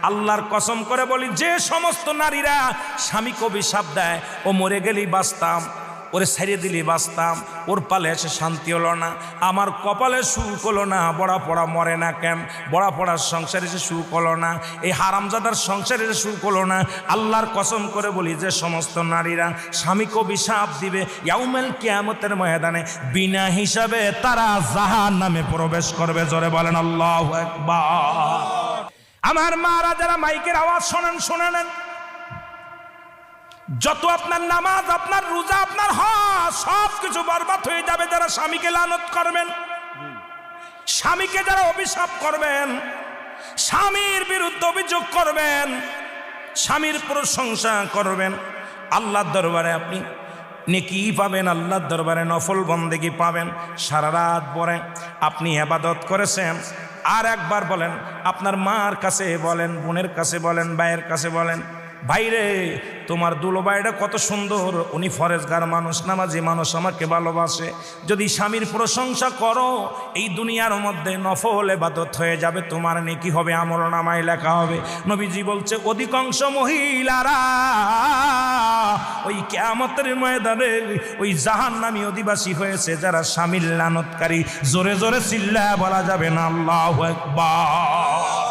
আল্লাহর কসম করে বলি, যে সমস্ত নারীরা স্বামীকে অভিশাপ দেয়, ও মরে গেলেই বাঁচতাম, ওরে ছাড়িয়ে দিলেই বাঁচতাম, ওর পালে এসে শান্তি হলো না, আমার কপালে সুখ হলো না, বড়া পড়া মরে না কেন, বড়া পড়ার সংসারে এসে সুখ হলো না, এই হারামজাদার সংসারে এসে সুখ হলো না, আল্লাহর কসম করে বলি, যে সমস্ত নারীরা স্বামীকে অভিশাপ দিবে, ইয়াউমেল কিয়ামতের ময়দানে বিনা হিসাবে তারা জাহান্নামে প্রবেশ করবে। জোরে বলেন আল্লাহু আকবার। আমার মারা যারা মাইকের আওয়াজ শোনেন, শুনে নেন, যত আপনার নামাজ, আপনার রোজা, আপনার হজ সব কিছু বরবাদ হয়ে যাবে যারা স্বামীকে লানত করবেন, স্বামীকে যারা অভিশাপ করবেন, স্বামীর বিরুদ্ধে অভিযোগ করবেন, স্বামীর প্রশংসা করবেন। আল্লাহর দরবারে আপনি নেকি পাবেন, আল্লাহর দরবারে নফল বন্দেগি পাবেন। সারা রাত পরে আপনি ইবাদত করেছেন, আর একবার বলেন, আপনার মার কাছে বলেন, বোনের কাছে বলেন, ভাইয়ের কাছে বলেন, ভাইরে তোমার দুলো ভাইটা কত সুন্দর, উনি ফরেজগার মানুষ, নামাজি মানুষ, আমাকে ভালোবাসে। যদি স্বামীর প্রশংসা করো, এই দুনিয়ার মধ্যে নফল ইবাদত হয়ে যাবে, তোমার নেকি হবে, আমলনামায় লেখা হবে। নবীজি বলছে, অধিকাংশ মহিলারা ওই কিয়ামতের ময়দানে ওই জাহান্নামী অধিবাসী হয়েছে যারা স্বামীর লানতকারী। জোরে জোরে চিল্লায়া বলা যাবে না আল্লাহু আকবার।